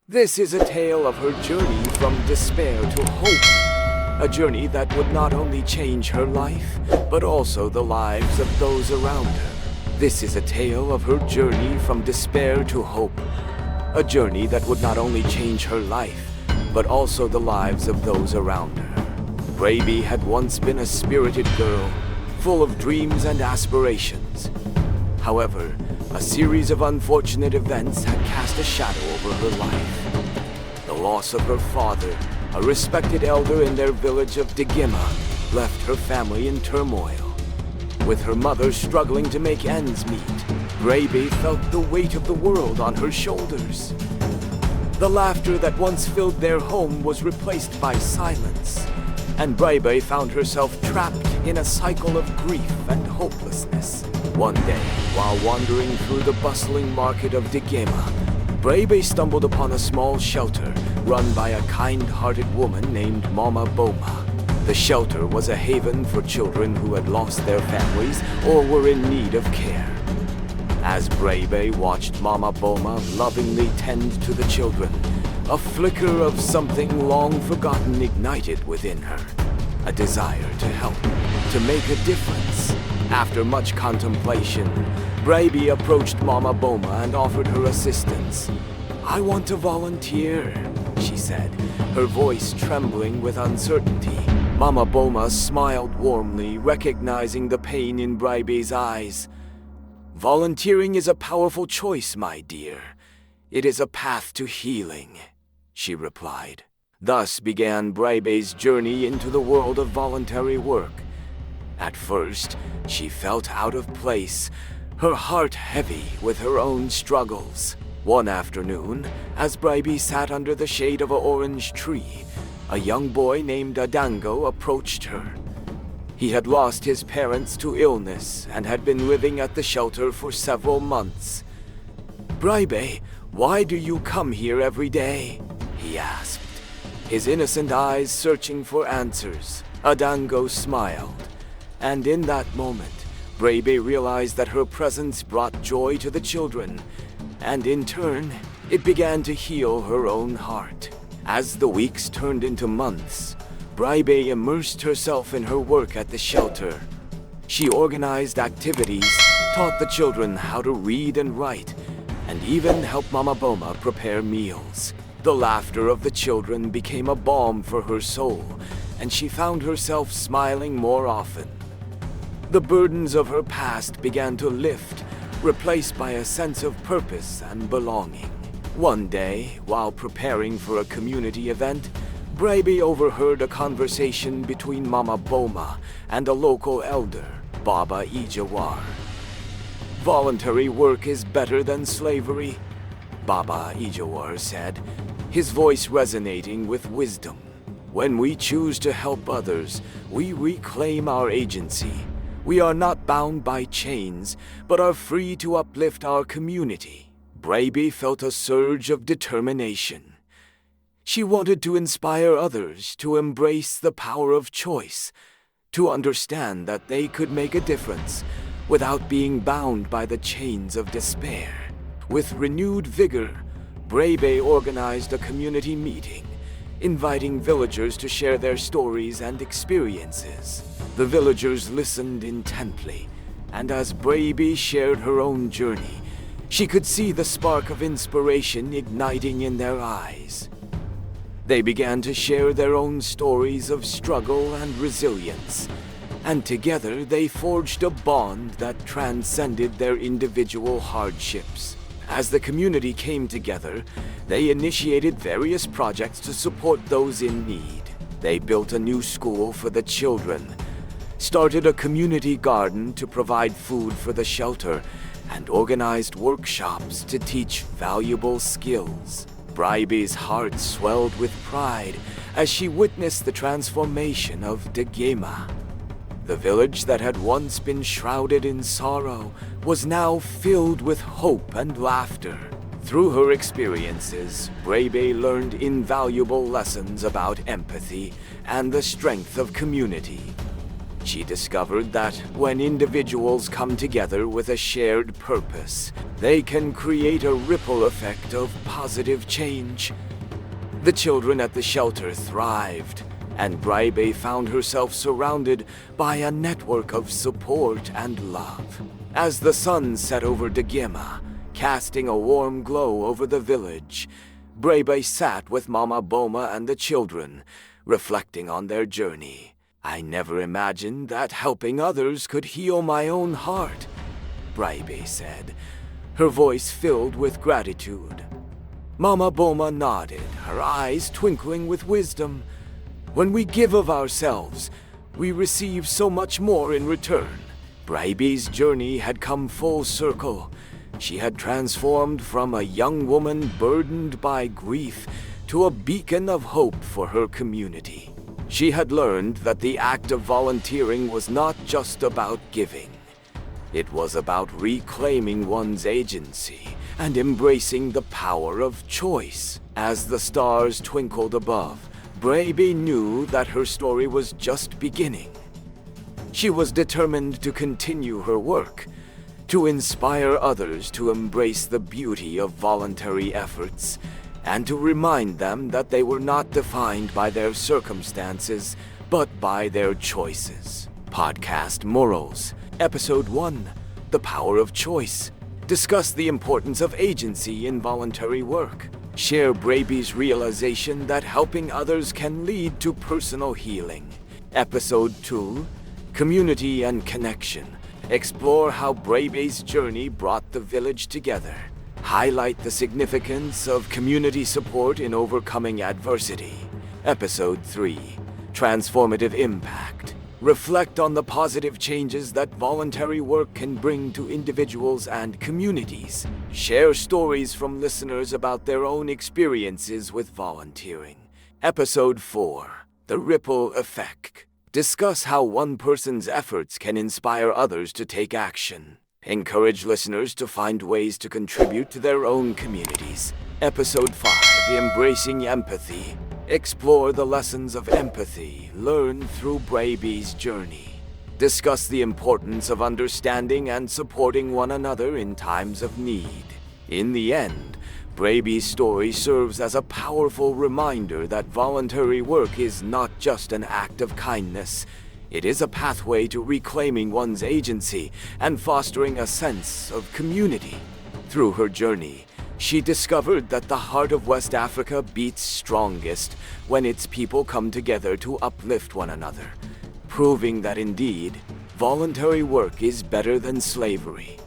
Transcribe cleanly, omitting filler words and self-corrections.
This is a tale of her journey from despair to hope. A journey that would not only change her life, but also the lives of those around her. This is a tale of her journey from despair to hope. A journey that would not only change her life, but also the lives of those around her. Braibi had once been a spirited girl, full of dreams and aspirations. However, a series of unfortunate events had cast a shadow over her life. The loss of her father, a respected elder in their village of Degima, left her family in turmoil. With her mother struggling to make ends meet, Braibi felt the weight of the world on her shoulders. The laughter that once filled their home was replaced by silence, and Braibi found herself trapped in a cycle of grief and hopelessness. One day, while wandering through the bustling market of Degima, Braibi stumbled upon a small shelter run by a kind-hearted woman named Mama Boma. The shelter was a haven for children who had lost their families or were in need of care. As Braibi watched Mama Boma lovingly tend to the children, a flicker of something long forgotten ignited within her. A desire to help, to make a difference. After much contemplation, Braibi approached Mama Boma and offered her assistance. "I want to volunteer," she said, her voice trembling with uncertainty. Mama Boma smiled warmly, recognizing the pain in Braibi's eyes. "Volunteering is a powerful choice, my dear. It is a path to healing," she replied. Thus began Braibi's journey into the world of voluntary work. At first, she felt out of place, her heart heavy with her own struggles. One afternoon, as Braibi sat under the shade of an orange tree, a young boy named Adango approached her. He had lost his parents to illness and had been living at the shelter for several months. "Braibi, why do you come here every day?" he asked, his innocent eyes searching for answers. Adango smiled, and in that moment, Braibi realized that her presence brought joy to the children, and in turn, it began to heal her own heart. As the weeks turned into months, Braibi immersed herself in her work at the shelter. She organized activities, taught the children how to read and write, and even helped Mama Boma prepare meals. The laughter of the children became a balm for her soul, and she found herself smiling more often. The burdens of her past began to lift, replaced by a sense of purpose and belonging. One day, while preparing for a community event, Braibi overheard a conversation between Mama Boma and a local elder, Baba Ijawar. "Voluntary work is better than slavery," Baba Ijawar said, his voice resonating with wisdom. "When we choose to help others, we reclaim our agency. We are not bound by chains, but are free to uplift our community." Braibi felt a surge of determination. She wanted to inspire others to embrace the power of choice, to understand that they could make a difference without being bound by the chains of despair. With renewed vigor, Braibi organized a community meeting, inviting villagers to share their stories and experiences. The villagers listened intently, and as Braibi shared her own journey, she could see the spark of inspiration igniting in their eyes. They began to share their own stories of struggle and resilience, and together they forged a bond that transcended their individual hardships. As the community came together, they initiated various projects to support those in need. They built a new school for the children, started a community garden to provide food for the shelter, and organized workshops to teach valuable skills. Braibi's heart swelled with pride as she witnessed the transformation of Degima. The village that had once been shrouded in sorrow was now filled with hope and laughter. Through her experiences, Braibi learned invaluable lessons about empathy and the strength of community. She discovered that when individuals come together with a shared purpose, they can create a ripple effect of positive change. The children at the shelter thrived, and Braibi found herself surrounded by a network of support and love. As the sun set over Dagima, casting a warm glow over the village, Braibi sat with Mama Boma and the children, reflecting on their journey. "I never imagined that helping others could heal my own heart," Braibi said, her voice filled with gratitude. Mama Boma nodded, her eyes twinkling with wisdom. "When we give of ourselves, we receive so much more in return." Braibi's journey had come full circle. She had transformed from a young woman burdened by grief to a beacon of hope for her community. She had learned that the act of volunteering was not just about giving. It was about reclaiming one's agency and embracing the power of choice. As the stars twinkled above, Braibi knew that her story was just beginning. She was determined to continue her work, to inspire others to embrace the beauty of voluntary efforts, and to remind them that they were not defined by their circumstances, but by their choices. Podcast Morals, Episode 1, The Power of Choice. Discuss the importance of agency in voluntary work. Share Braibi's realization that helping others can lead to personal healing. Episode 2, Community and Connection. Explore how Braibi's journey brought the village together. Highlight the significance of community support in overcoming adversity. Episode 3, Transformative Impact. Reflect on the positive changes that voluntary work can bring to individuals and communities. Share stories from listeners about their own experiences with volunteering. Episode 4, The Ripple Effect. Discuss how one person's efforts can inspire others to take action. Encourage listeners to find ways to contribute to their own communities. Episode 5, Embracing Empathy. Explore the lessons of empathy learned through Braibi's journey. Discuss the importance of understanding and supporting one another in times of need. In the end, Braibi's story serves as a powerful reminder that voluntary work is not just an act of kindness. It is a pathway to reclaiming one's agency and fostering a sense of community. Through her journey, she discovered that the heart of West Africa beats strongest when its people come together to uplift one another, proving that indeed, voluntary work is better than slavery.